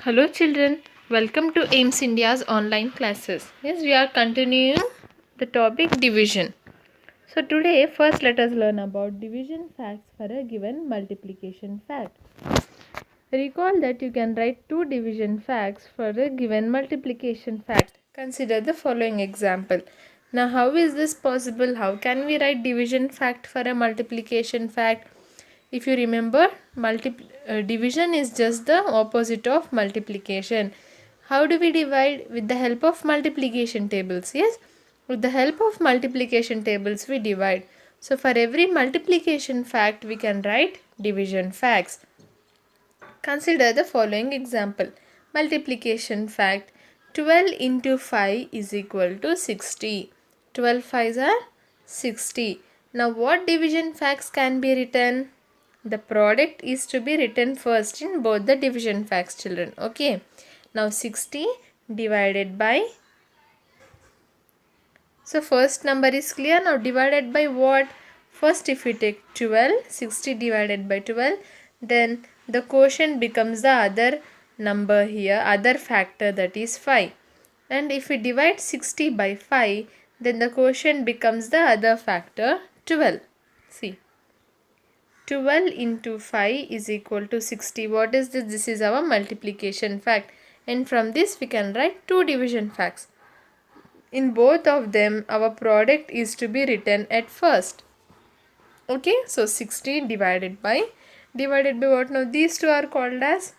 Hello children, welcome to AIMS India's online classes. Yes, we are continuing the topic division. So today first let us learn about division facts for a given multiplication fact. Recall that you can write two division facts for a given multiplication fact. Consider the following example. Now how is this possible? How can we write division fact for a multiplication fact? If you remember, division is just the opposite of multiplication. How do we divide? With the help of multiplication tables. Yes, with the help of multiplication tables we divide. So for every multiplication fact we can write division facts. Consider the following example. Multiplication fact. 12 into 5 is equal to 60. 12 5s are 60. Now what division facts can be written? The product is to be written first in both the division facts, children. Okay. Now 60 divided by. So first number is clear. Now divided by what? First if we take 12, 60 divided by 12, then the quotient becomes the other number here, other factor, that is 5. And if we divide 60 by 5, then the quotient becomes the other factor, 12. See. 12 into 5 is equal to 60. What is this? This is our multiplication fact. And from this we can write two division facts. In both of them, our product is to be written at first. Okay, so 60 divided by what? Now these two are called as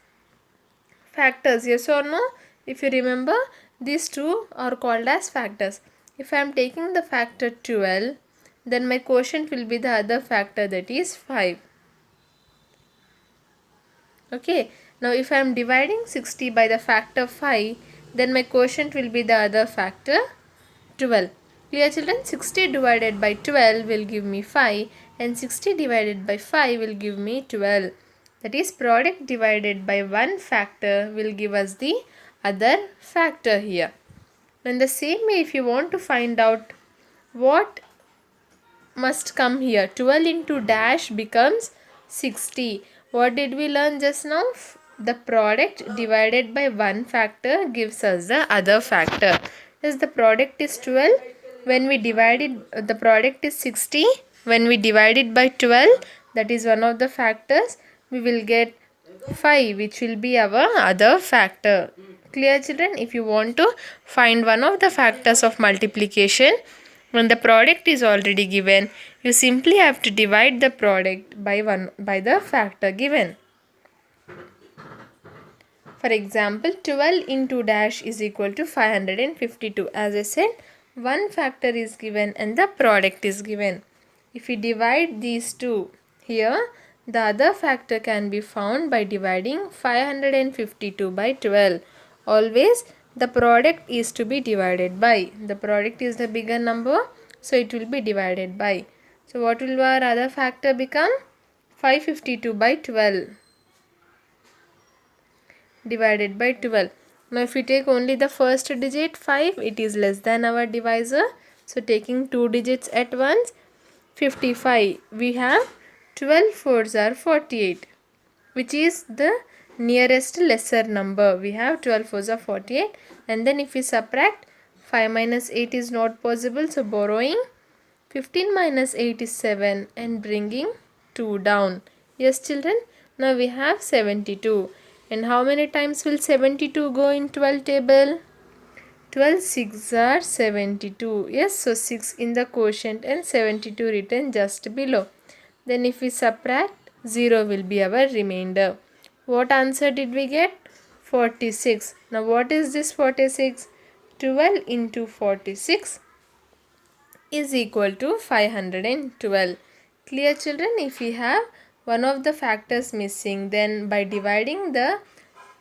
factors. Yes or no? If you remember, these two are called as factors. If I am taking the factor 12, then my quotient will be the other factor, that is 5. Okay, now if I am dividing 60 by the factor 5, then my quotient will be the other factor, 12. Clear children? 60 divided by 12 will give me 5 and 60 divided by 5 will give me 12. That is, product divided by one factor will give us the other factor here. In the same way, if you want to find out what must come here, 12 into dash becomes 60. What did we learn just now? The product divided by one factor gives us the other factor. Yes, the product is 12. When we divide it, the product is 60. When we divide it by 12, that is one of the factors, we will get 5, which will be our other factor. Clear children? If you want to find one of the factors of multiplication, when the product is already given, you simply have to divide the product by the factor given. For example, 12 into dash is equal to 552. As I said, one factor is given and the product is given. If we divide these two here, the other factor can be found by dividing 552 by 12. Always the product is to be divided by. The product is the bigger number, so it will be divided by. So what will our other factor become? 552 by 12 divided by 12. Now if we take only the first digit 5, it is less than our divisor. So taking two digits at once, 55. We have 12 fours are 48, which is the nearest lesser number. We have 12 fours are 48, and then if we subtract, 5 minus 8 is not possible, so borrowing 15 minus 8 is 7 and bringing 2 down. Yes children, now we have 72. And how many times will 72 go in 12 table? 12 6 are 72. Yes, so 6 in the quotient and 72 written just below. Then if we subtract, 0 will be our remainder. What answer did we get? 46. Now what is this 46? 12 into 46 is equal to 512. Clear children? If we have one of the factors missing, then by dividing the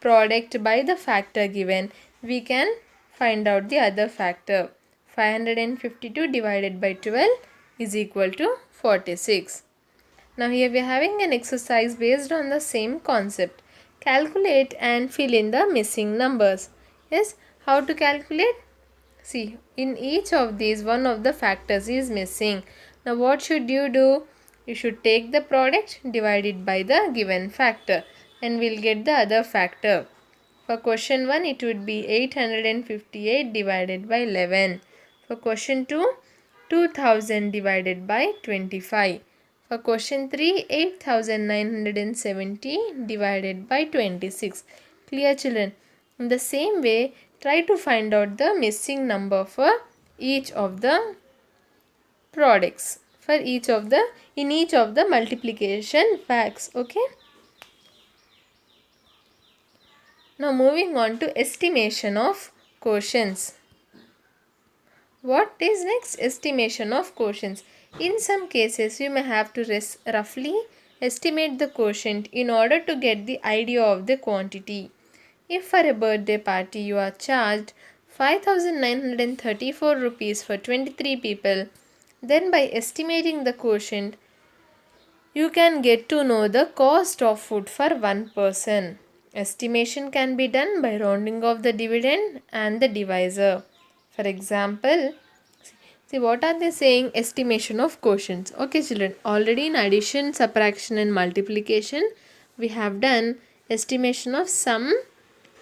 product by the factor given, we can find out the other factor. 552 divided by 12 is equal to 46. Now here we are having an exercise based on the same concept. Calculate and fill in the missing numbers. Yes, how to calculate? See, in each of these, one of the factors is missing. Now what should you do? You should take the product, divide it by the given factor, and we'll get the other factor. For question 1, it would be 858 divided by 11. For question 2, 2000 divided by 25. For question 3, 8970 divided by 26. Clear, children? In the same way, try to find out the missing number for each of the products. In each of the multiplication facts. Okay. Now moving on to estimation of quotients. What is next? Estimation of quotients. In some cases, you may have to roughly estimate the quotient in order to get the idea of the quantity. If for a birthday party you are charged 5,934 rupees for 23 people, then by estimating the quotient, you can get to know the cost of food for one person. Estimation can be done by rounding off the dividend and the divisor. For example, see what are they saying? Estimation of quotients. Okay, children, already in addition, subtraction and multiplication, we have done estimation of sum,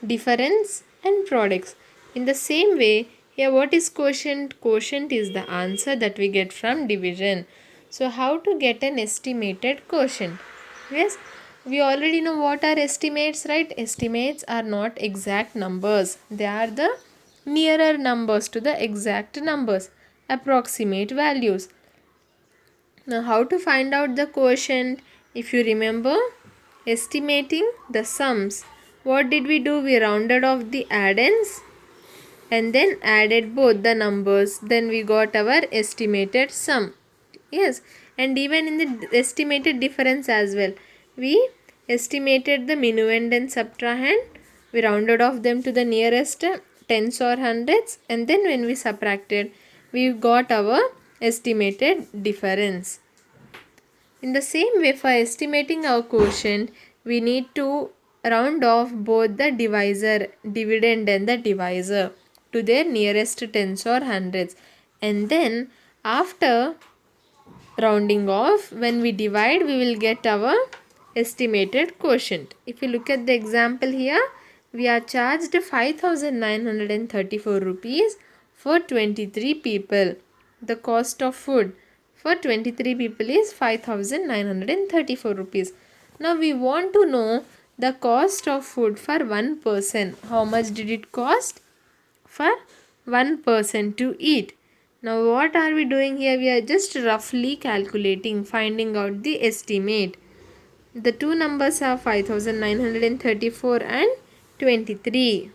difference and products. In the same way, here what is quotient? Quotient is the answer that we get from division. So how to get an estimated quotient? Yes, we already know what are estimates, right? Estimates are not exact numbers. They are the nearer numbers to the exact numbers, approximate values. Now how to find out the quotient? If you remember, estimating the sums, what did we do? We rounded off the addends and then added both the numbers. Then we got our estimated sum. Yes, and even in the estimated difference as well, we estimated the minuend and subtrahend. We rounded off them to the nearest tens or hundreds, and then when we subtracted, we got our estimated difference. In the same way, for estimating our quotient, we need to round off both the divisor, dividend and the divisor to their nearest tens or hundreds. And then after rounding off, when we divide, we will get our estimated quotient. If you look at the example here, we are charged 5,934 rupees for 23 people. The cost of food for 23 people is 5,934 rupees. Now we want to know the cost of food for one person. How much did it cost for one person to eat? Now what are we doing here? We are just roughly calculating, finding out the estimate. The two numbers are 5,934 and 23.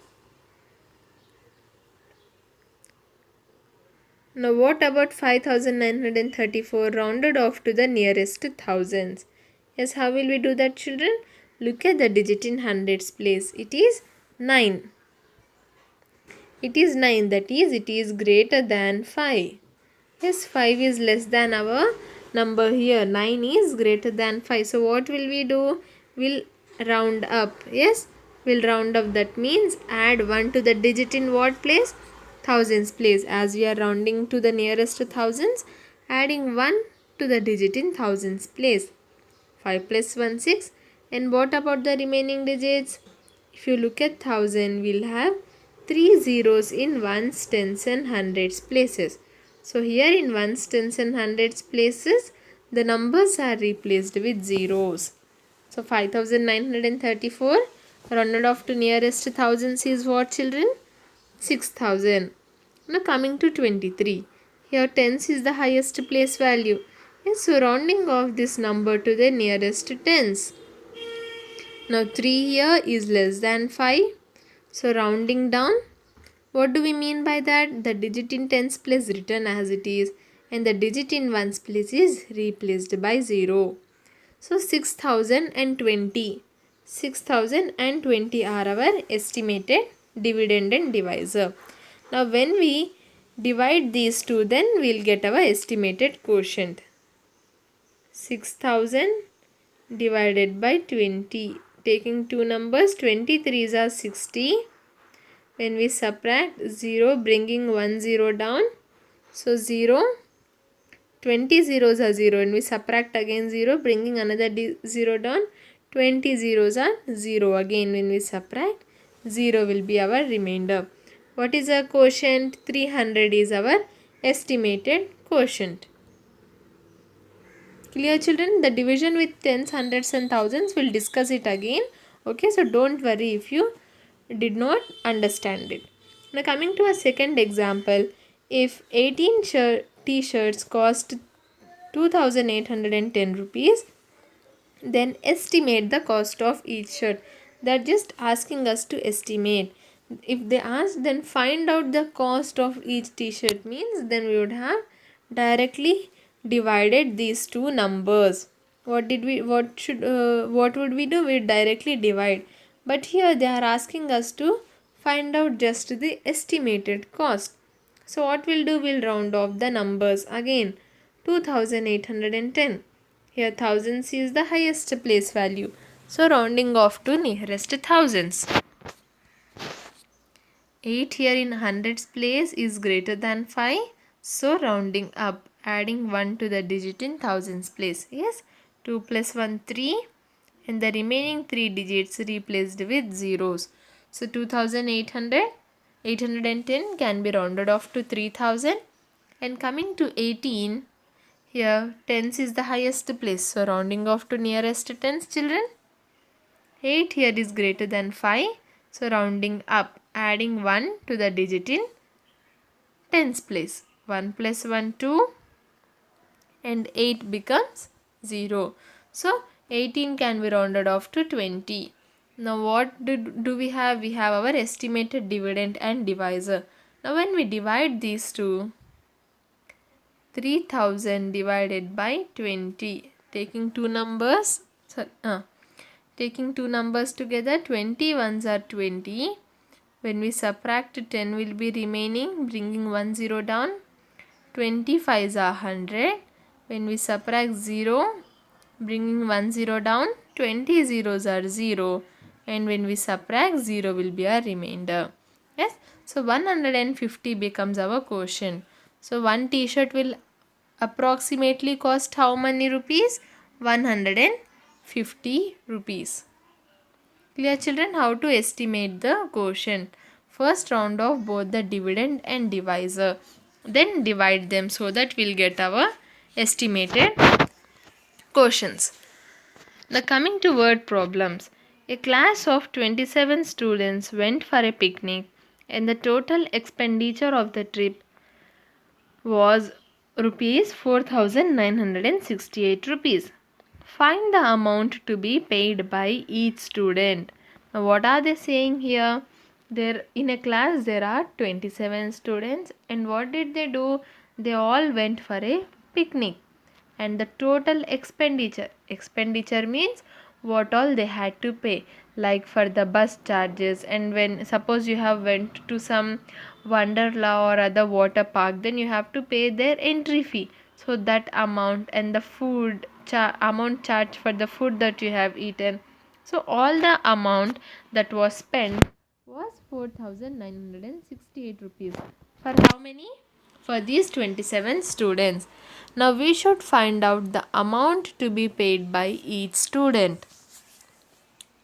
Now what about 5,934 rounded off to the nearest thousands? Yes, how will we do that, children? Look at the digit in hundreds place. It is 9. It is 9, that is, it is greater than 5. Yes, 5 is less than our number here. 9 is greater than 5. So what will we do? We'll round up. Yes, we'll round up. That means add 1 to the digit in what place? Thousands place. As we are rounding to the nearest thousands, adding 1 to the digit in thousands place. 5 plus 1, 6. And what about the remaining digits? If you look at 1000, we'll have 3 zeros in ones, tens and hundreds places. So here in ones, tens and hundreds places, the numbers are replaced with zeros. So 5,934 rounded off to nearest thousands is what, children? 6,000. Now coming to 23. Here tens is the highest place value. Yes, so rounding off this number to the nearest tens. Now 3 here is less than 5. So rounding down, what do we mean by that? The digit in tens place written as it is and the digit in ones place is replaced by 0. So 6,020. 6,020 are our estimated dividend and divisor. Now when we divide these two, then we will get our estimated quotient. 6,000 divided by 20. Taking two numbers, 23s are 60. When we subtract 0, bringing 1 0 down. So 0, 20 zeros are 0. And we subtract again 0, bringing another 0 down. 20 zeros are 0. Again when we subtract 0 will be our remainder. What is our quotient? 300 is our estimated quotient. Clear, children? The division with tens, hundreds and thousands, we'll discuss it again. Okay, so don't worry if you did not understand it. Now coming to a second example, if 18 t-shirts cost 2810 rupees, then estimate the cost of each shirt. They're just asking us to estimate. If they ask, then find out the cost of each t-shirt means then we would have directly divided these two numbers. What would we do? We directly divide. But here they are asking us to find out just the estimated cost. So what we'll do, we'll round off the numbers again. 2810. Here thousands is the highest place value. So rounding off to nearest thousands. 8 here in hundreds place is greater than 5. So rounding up, adding 1 to the digit in thousands place. Yes, 2 plus 1, 3. And the remaining 3 digits replaced with zeros. So 810 can be rounded off to 3000. And coming to 18, here tens is the highest place. So rounding off to nearest tens, children. 8 here is greater than 5. So rounding up, adding 1 to the digit in tens place. 1 plus 1, 2. And 8 becomes 0. So 18 can be rounded off to 20. Now what do we have? We have our estimated dividend and divisor. Now when we divide these two, 3000 divided by 20. Taking two numbers together, 20 ones are 20. When we subtract, 10 will be remaining, bringing 1 0 down. 20 5s are 100. When we subtract 0, bringing 1 0 down, 20 zeros are 0. And when we subtract, 0 will be our remainder. Yes, so 150 becomes our quotient. So one t-shirt will approximately cost how many rupees? 150 rupees. Clear, children? How to estimate the quotient? First round off both the dividend and divisor. Then divide them so that we'll get our estimated quotients. Now coming to word problems. A class of 27 students went for a picnic and the total expenditure of the trip was rupees 4968 rupees. Find the amount to be paid by each student. Now what are they saying here? There in a class there are 27 students, and what did they do? They all went for a picnic, and the total expenditure means what all they had to pay, like for the bus charges, and when suppose you have went to some Wonderla or other water park, then you have to pay their entry fee. So that amount and the food amount charged for the food that you have eaten. So all the amount that was spent was 4968 rupees. For how many? For these 27 students. Now we should find out the amount to be paid by each student.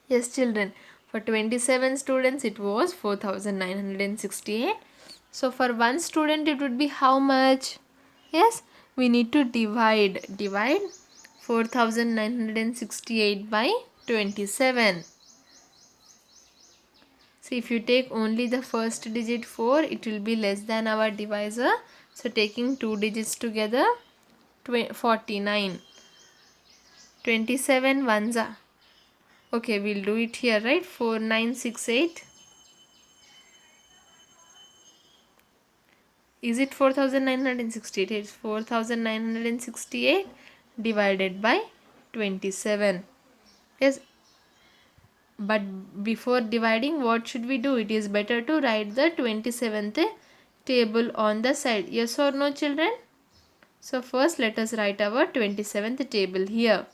Yes, children, for 27 students it was 4968. So for one student it would be how much? Yes, we need to divide 4968 by 27. So if you take only the first digit 4, it will be less than our divisor. So taking two digits together, 49. 27 ones are. Okay, we'll do it here, right? 4968. Is it 4968? It's 4968 divided by 27. Yes. But before dividing, what should we do? It is better to write the 27th table on the side. Yes or no, children? So first let us write our 27th table here.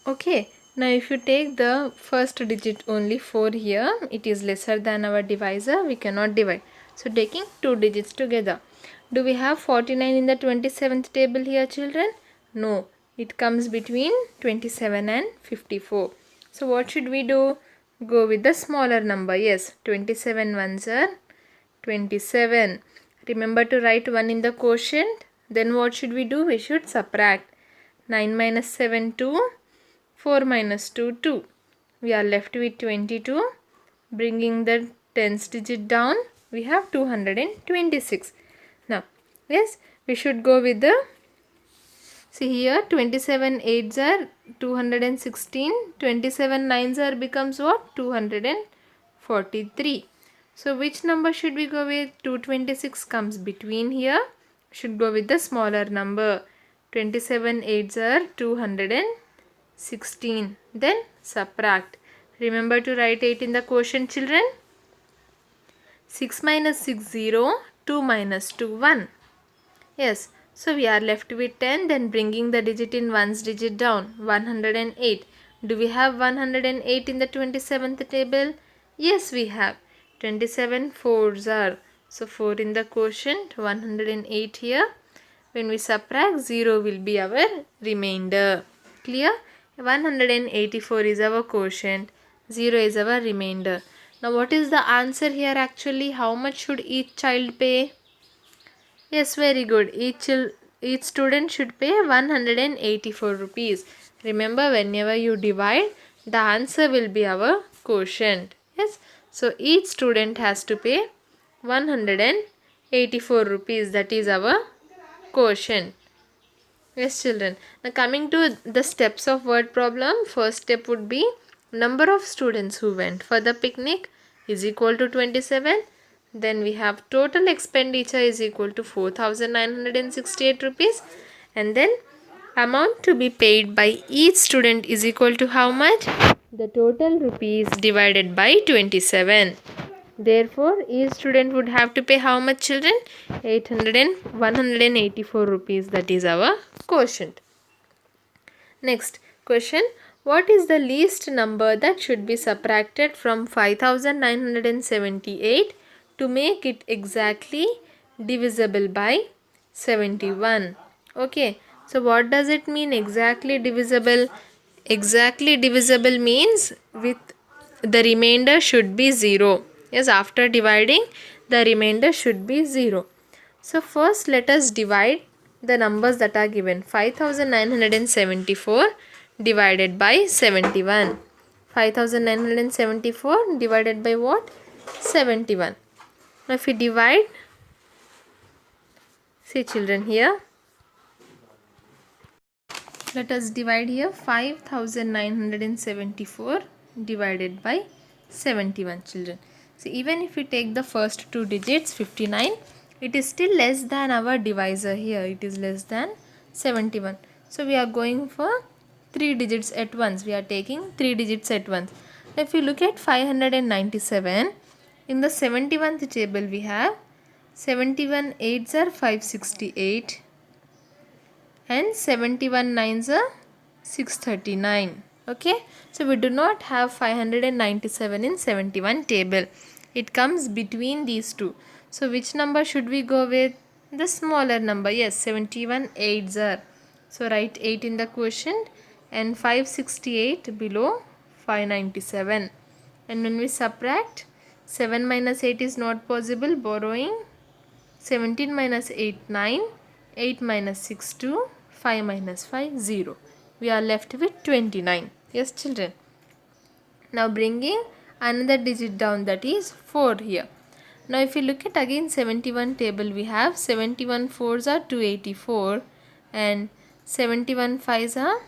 Okay. Now if you take the first digit only 4 here, it is lesser than our divisor. We cannot divide. So taking two digits together. Do we have 49 in the 27th table here, children? No. It comes between 27 and 54. So what should we do? Go with the smaller number. Yes, 27 ones are 27. Remember to write 1 in the quotient. Then what should we do? We should subtract. 9 minus 7, 2. 4 minus 2, 2. We are left with 22. Bringing the tens digit down, we have 226. Now, yes, we should go with the, see here, 27 8s are 216, 27 9s are becomes what? 243. So which number should we go with? 226 comes between here. Should go with the smaller number. 27 8s are 216. Then subtract. Remember to write 8 in the quotient, children. 6 minus 6 0, 2 minus 2 1. Yes, so we are left with 10, then bringing the digit in ones digit down, 108. Do we have 108 in the 27th table? Yes, we have. 27 fours are, so 4 in the quotient, 108 here. When we subtract, 0 will be our remainder. Clear? 184 is our quotient, 0 is our remainder. Now what is the answer here actually? How much should each child pay? Yes, very good. Each student should pay 184 rupees. Remember, whenever you divide, the answer will be our quotient. Yes. So each student has to pay 184 rupees. That is our quotient. Yes, children. Now coming to the steps of word problem. First step would be number of students who went for the picnic is equal to 27. Then we have total expenditure is equal to 4,968 rupees. And then amount to be paid by each student is equal to how much? The total rupees divided by 27. Therefore, each student would have to pay how much, children? 184 rupees. That is our quotient. Next question. What is the least number that should be subtracted from 5,978 to make it exactly divisible by 71? Okay. So what does it mean exactly divisible? Exactly divisible means with the remainder should be 0. Yes, after dividing, the remainder should be 0. So first let us divide the numbers that are given. 5,974 divided by 71. 5,974 divided by what? 71. Now if we divide, see children here, let us divide here 5,974 divided by 71, children. So even if we take the first two digits 59, it is still less than our divisor here. It is less than 71. So we are going for 3 digits at once. We are taking 3 digits at once. If you look at 597, in the 71th table we have 71 8s are 568 and 71 9s are 639. Okay, so we do not have 597 in 71 table. It comes between these two. So which number should we go with? The smaller number. Yes, 71 8s are. So write 8 in the quotient and 568 below 597. And when we subtract, 7 minus 8 is not possible. Borrowing 17 minus 8 9, 8 minus 6 2, 5 minus 5 0. We are left with 29. Yes, children. Now bringing another digit down, that is 4 here. Now if you look at again 71 table, we have 71 4s are 284 and 71 5s are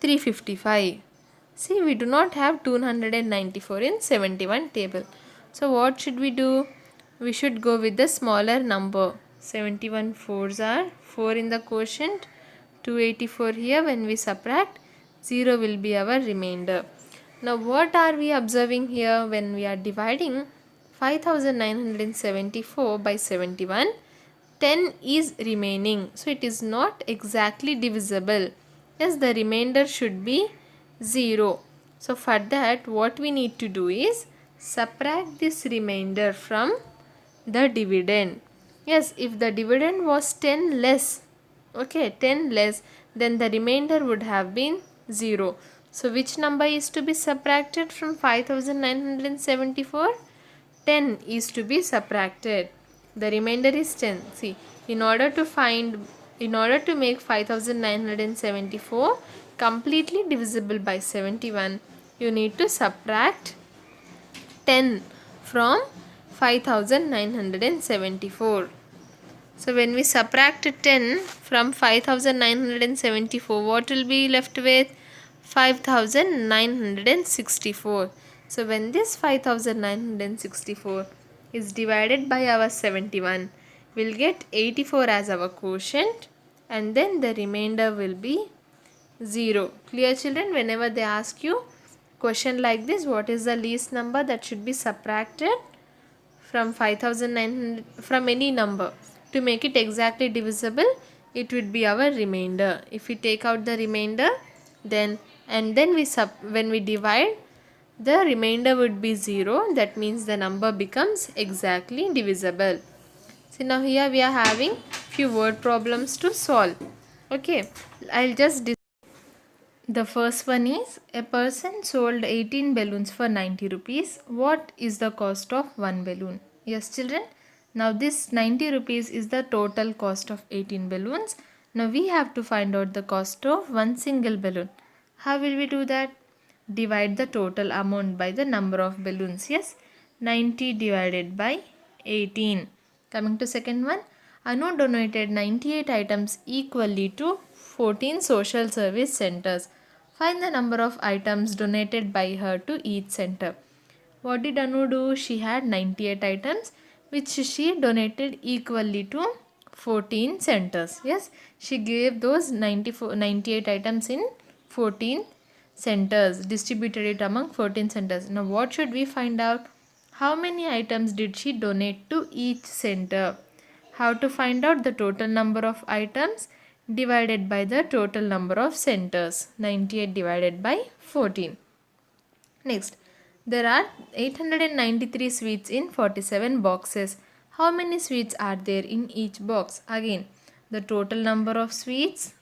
355. See, we do not have 294 in 71 table. So what should we do? We should go with the smaller number. 71 4s are 4 in the quotient, 284 here. When we subtract, 0 will be our remainder. Now what are we observing here? When we are dividing 5,974 by 71, 10 is remaining. So it is not exactly divisible. Yes, the remainder should be 0. So for that, what we need to do is subtract this remainder from the dividend. Yes, if the dividend was 10 less, okay, 10 less, then the remainder would have been 0. So which number is to be subtracted from 5974? 10 is to be subtracted. The remainder is 10. See, in order to make 5974 completely divisible by 71, you need to subtract 10 from 5974. So when we subtract 10 from 5974, what will be left with? 5964. So when this 5964 is divided by our 71, we'll get 84 as our quotient, and then the remainder will be 0. Clear, children? Whenever they ask you question like this, what is the least number that should be subtracted from 5900 from any number to make it exactly divisible, it would be our remainder. If we take out the remainder, then when we divide, the remainder would be 0. That means the number becomes exactly divisible. So now here we are having few word problems to solve. Okay, I'll just the first one is, a person sold 18 balloons for 90 rupees. What is the cost of one balloon? Yes, children. Now this 90 rupees is the total cost of 18 balloons. Now we have to find out the cost of one single balloon. How will we do that? Divide the total amount by the number of balloons. Yes, 90 divided by 18. Coming to second one, Anu donated 98 items equally to 14 social service centers. Find the number of items donated by her to each center. What did Anu do? She had 98 items which she donated equally to 14 centers. Yes, she gave those 98 items in 14 centers, distributed it among 14 centers. Now what should we find out? How many items did she donate to each center? How to find out the total number of items divided by the total number of centers? 98 divided by 14. Next, there are 893 sweets in 47 boxes. How many sweets are there in each box? Again, the total number of sweets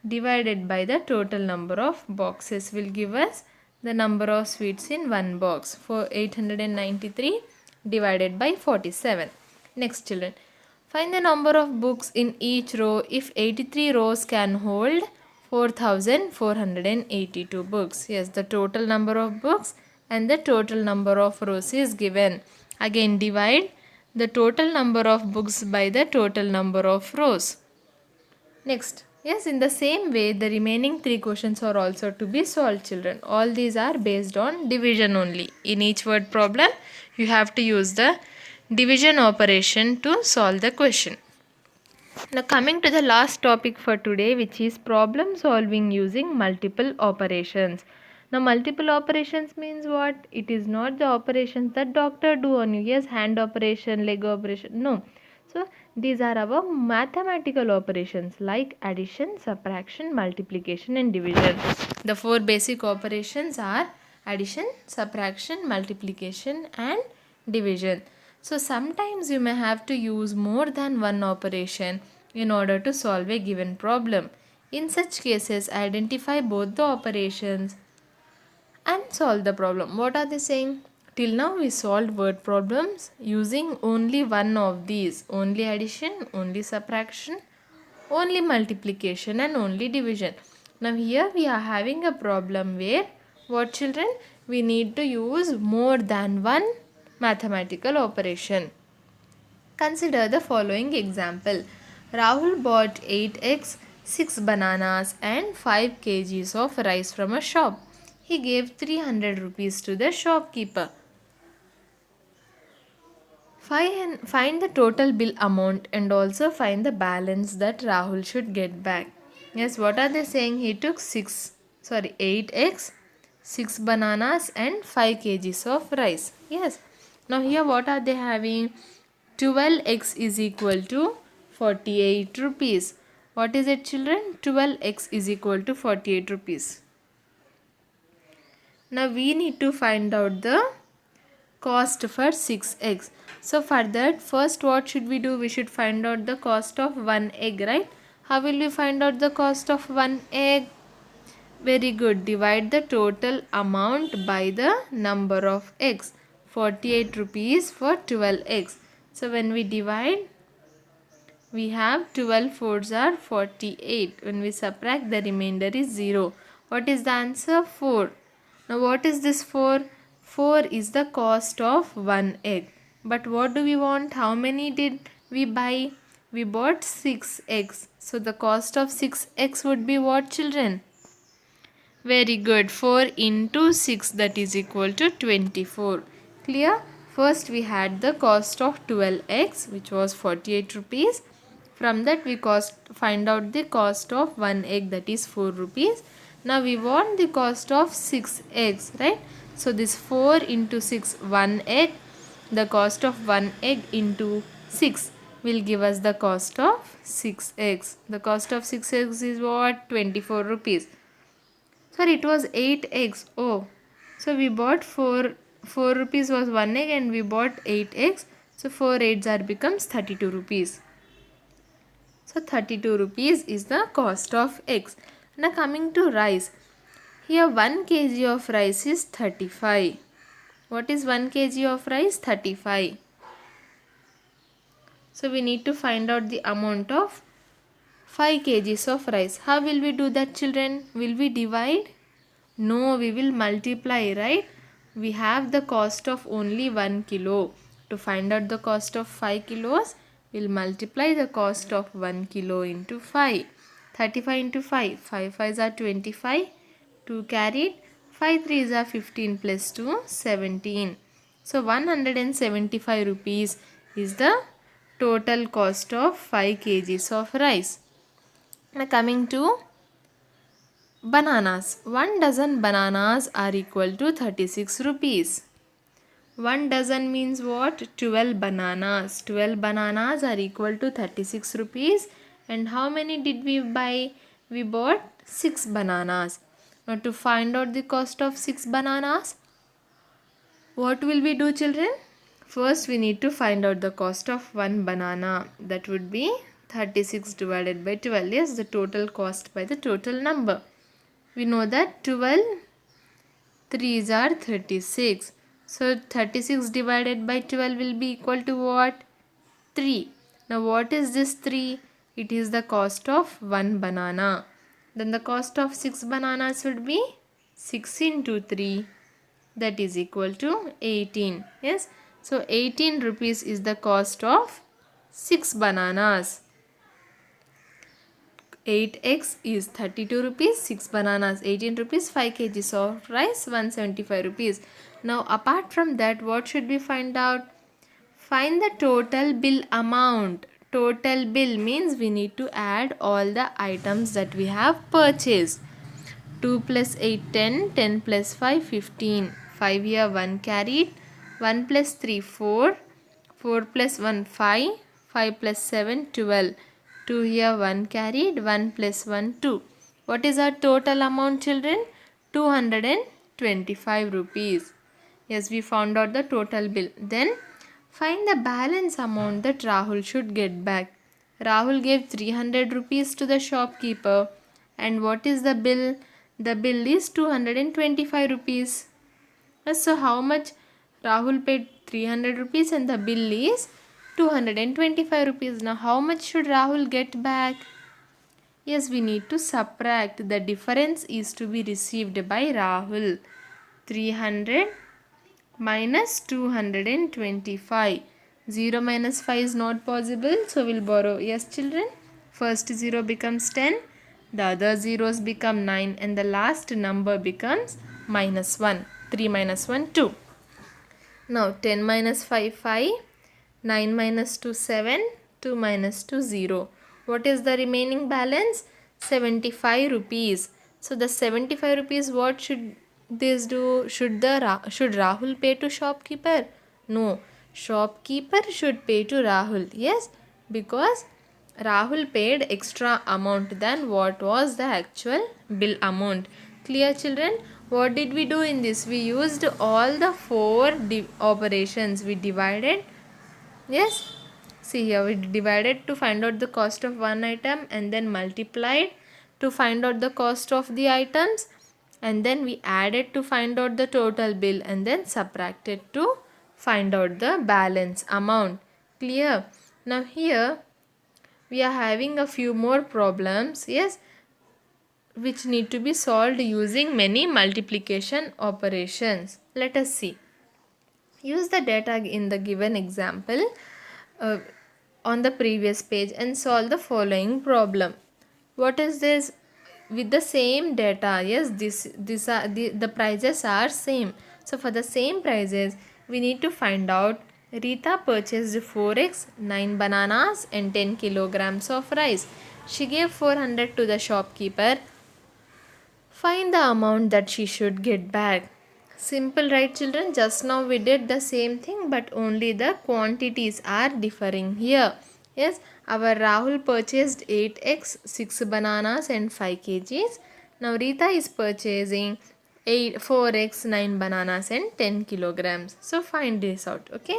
divided by the total number of boxes will give us the number of sweets in one box. For 893 divided by 47. Next, children, find the number of books in each row if 83 rows can hold 4482 books. Yes, the total number of books and the total number of rows is given. Again, divide the total number of books by the total number of rows. Next, yes, in the same way, the remaining 3 questions are also to be solved, children. All these are based on division only. In each word problem, you have to use the division operation to solve the question. Now coming to the last topic for today, which is problem solving using multiple operations. Now multiple operations means what? It is not the operations that doctor do on you. Yes, hand operation, leg operation. No. So these are our mathematical operations like addition, subtraction, multiplication and division. The 4 basic operations are addition, subtraction, multiplication and division. So sometimes you may have to use more than one operation in order to solve a given problem. In such cases, identify both the operations and solve the problem. What are they saying? Till now we solved word problems using only one of these. Only addition, only subtraction, only multiplication and only division. Now here we are having a problem where, what children? We need to use more than one mathematical operation. Consider the following example. Rahul bought 8 eggs, 6 bananas and 5 kgs of rice from a shop. He gave 300 rupees to the shopkeeper. Find the total bill amount and also find the balance that Rahul should get back. Yes, what are they saying? He took 8 eggs, 6 bananas and 5 kgs of rice. Yes. Now here what are they having? 12 eggs is equal to 48 rupees. What is it, children? 12 eggs is equal to 48 rupees. Now we need to find out the cost for 6 eggs. So for that, first what should we do? We should find out the cost of one egg, right? How will we find out the cost of one egg? Very good. Divide the total amount by the number of eggs. 48 rupees for 12 eggs. So when we divide, we have 12 fours are 48. When we subtract, the remainder is 0. What is the answer? 4. Now what is this 4? 4 is the cost of one egg. But what do we want? How many did we buy? We bought 6 eggs. So the cost of 6 eggs would be what, children? Very good. 4 into 6, that is equal to 24. Clear? First we had the cost of 12 eggs, which was 48 rupees. From that we find out the cost of one egg, that is 4 rupees. Now we want the cost of 6 eggs, right? So this 4 into 6, 1 egg. The cost of 1 egg into 6 will give us the cost of 6 eggs. The cost of 6 eggs is what? 24 rupees. Sorry, it was 8 eggs. Oh, so we bought 4 rupees was 1 egg and we bought 8 eggs. So 4 8s are becomes 32 rupees. So 32 rupees is the cost of eggs. Now coming to rice. Here 1 kg of rice is 35. What is 1 kg of rice? 35. So we need to find out the amount of 5 kgs of rice. How will we do that, children? Will we divide? No, we will multiply, right? We have the cost of only 1 kilo. To find out the cost of 5 kilos, we'll multiply the cost of 1 kilo into 5. 35 into 5. 5 5s are 25. 2 carried. 5 3s are 15 plus 2, 17. So 175 rupees is the total cost of 5 kgs of rice. Now coming to bananas. 1 dozen bananas are equal to 36 rupees. 1 dozen means what? 12 bananas. 12 bananas are equal to 36 rupees. And how many did we buy? We bought 6 bananas. Now to find out the cost of 6 bananas, what will we do, children? First we need to find out the cost of 1 banana. That would be 36 divided by 12. Yes, the total cost by the total number. We know that 12 3s are 36. So 36 divided by 12 will be equal to what? 3. Now what is this 3? It is the cost of 1 banana. Then the cost of 6 bananas would be 6 into 3. That is equal to 18. Yes. So 18 rupees is the cost of 6 bananas. 8 eggs is 32 rupees, 6 bananas 18 rupees, 5 kgs of rice 175 rupees. Now apart from that, what should we find out? Find the total bill amount. Total bill means we need to add all the items that we have purchased. 2 plus 8 10, 10 plus 5 15, 5 here 1 carried, 1 plus 3 4, 4 plus 1 5, 5 plus 7 12. 2 here 1 carried, 1 plus 1 2. What is our total amount, children? 225 rupees. Yes, we found out the total bill. Then find the balance amount that Rahul should get back. Rahul gave 300 rupees to the shopkeeper. And what is the bill? The bill is 225 rupees. So how much? Rahul paid 300 rupees and the bill is 225 rupees. Now how much should Rahul get back? Yes, we need to subtract. The difference is to be received by Rahul. 300 minus 225. 0 minus 5 is not possible. So we'll borrow. Yes, children. First 0 becomes 10. The other zeros become 9. And the last number becomes minus 1. 3 minus 1, 2. Now 10 minus 5, 5. 9 minus 2, 7. 2 minus 2, 0. What is the remaining balance? 75 rupees. So the 75 rupees, what should this do? Should Rahul pay to shopkeeper? No. Shopkeeper should pay to Rahul. Yes, because Rahul paid extra amount than what was the actual bill amount. Clear, children? What did we do in this? We used all the 4 operations. We divided. Yes. See here, we divided to find out the cost of one item and then multiplied to find out the cost of the items, and then we added to find out the total bill, and then subtracted to find out the balance amount. Clear? Now here we are having a few more problems, yes, which need to be solved using many multiplication operations. Let us see. Use the data in the given example uh, on the previous page and solve the following problem. What is this? With the same data, yes, this are the prices are same. So for the same prices, we need to find out. Rita purchased 4 eggs, 9 bananas and 10 kilograms of rice. She gave 400 to the shopkeeper. Find the amount that she should get back. Simple, right children? Just now we did the same thing, but only the quantities are differing here. Yes, our Rahul purchased 8 eggs, 6 bananas and 5 kgs. Now Rita is purchasing 4 eggs, 9 bananas and 10 kilograms. So find this out, okay?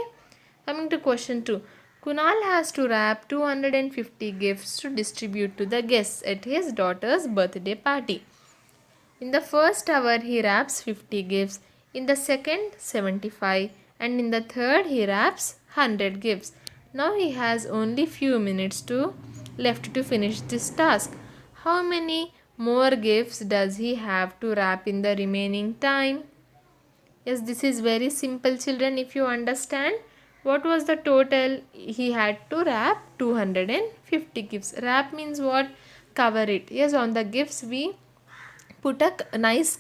Coming to question 2. Kunal has to wrap 250 gifts to distribute to the guests at his daughter's birthday party. In the first hour, he wraps 50 gifts, in the second, 75, and in the third, he wraps 100 gifts. Now he has only few minutes left to finish this task. How many more gifts does he have to wrap in the remaining time? Yes, this is very simple, children, if you understand. What was the total? He had to wrap 250 gifts. Wrap means what? Cover it. Yes, on the gifts we put a nice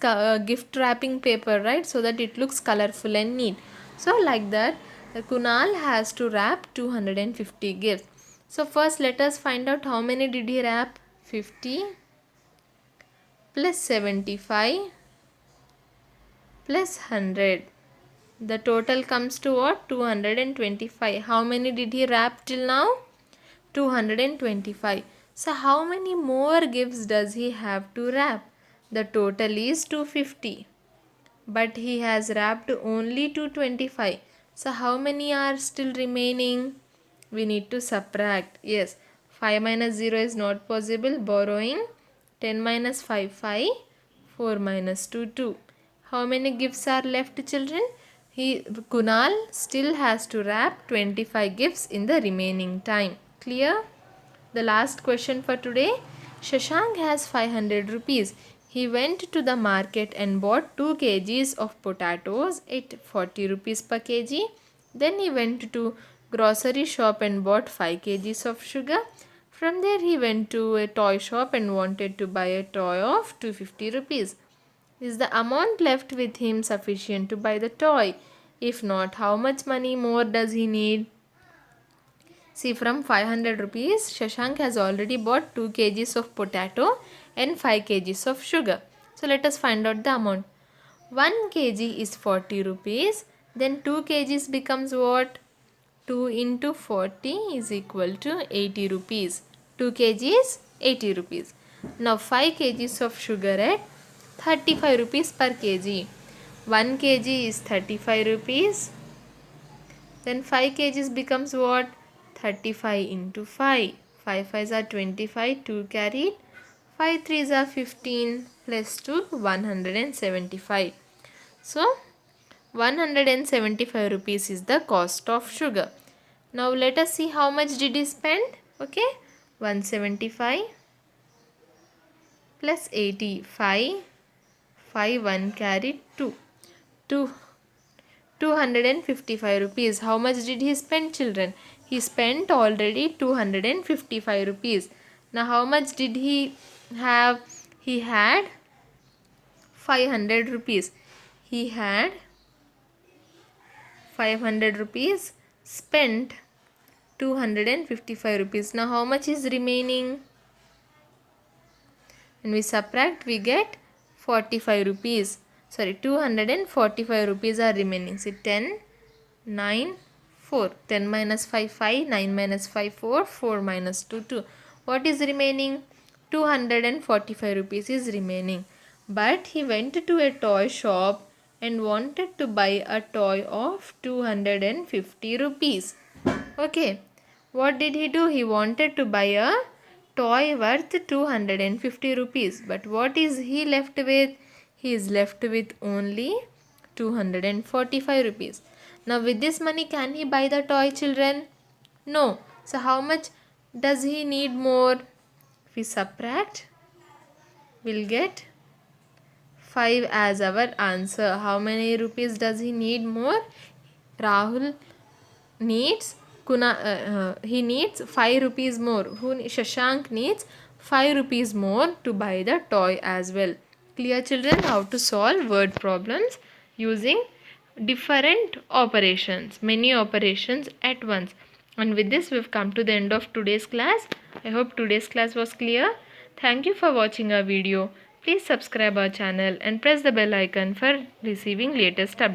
gift wrapping paper, right, so that it looks colorful and neat. So like that, Kunal has to wrap 250 gifts. So first let us find out how many did he wrap. 50 plus 75 plus 100. The total comes to what? 225. How many did he wrap till now? 225. So how many more gifts does he have to wrap? The total is 250. But he has wrapped only 225. So how many are still remaining? We need to subtract. Yes, 5 minus 0 is not possible. Borrowing. 10 minus 5, 5. 4 minus 2, 2. How many gifts are left, children? Kunal still has to wrap 25 gifts in the remaining time. Clear? The last question for today. Shashank has 500 rupees. He went to the market and bought 2 kgs of potatoes at 40 rupees per kg. Then he went to grocery shop and bought 5 kgs of sugar. From there he went to a toy shop and wanted to buy a toy of 250 rupees. Is the amount left with him sufficient to buy the toy? If not, how much money more does he need? See, from 500 rupees, Shashank has already bought 2 kgs of potato and 5 kgs of sugar. So let us find out the amount. 1 kg is 40 rupees. Then 2 kgs becomes what? 2 into 40 is equal to 80 rupees. 2 kgs, 80 rupees. Now 5 kgs of sugar at 35 rupees per kg. 1 kg is 35 rupees. Then 5 kgs becomes what? 35 into 5. 5 5s are 25, 2 carried. 5 3s are 15 plus 2, 175. So 175 rupees is the cost of sugar. Now let us see how much did he spend. Okay, 175 plus 85, 5 1 carried 2. 255 rupees. How much did he spend, children? He spent already 255 rupees. Now how much did he have? He had 500 rupees. He had 500 rupees, spent 255 rupees. Now how much is remaining? When we subtract, we get 45 rupees. Sorry, 245 rupees are remaining. See, 10, 9, 4. 10 minus 5, 5. 9 minus 5, 4. 4 minus 2, 2. What is remaining? 245 rupees is remaining. But he went to a toy shop and wanted to buy a toy of 250 rupees. Okay. What did he do? He wanted to buy a toy worth 250 rupees. But what is he left with? He is left with only 245 rupees. Now with this money, can he buy the toy, children? No. So how much does he need more? If we subtract, we'll get 5 as our answer. How many rupees does he need more? Rahul needs he needs 5 rupees more. Shashank needs 5 rupees more to buy the toy as well. Clear, children, how to solve word problems using different operations, many operations at once. And with this, we've come to the end of today's class. I hope today's class was clear. Thank you for watching our video. Please subscribe our channel and press the bell icon for receiving latest updates.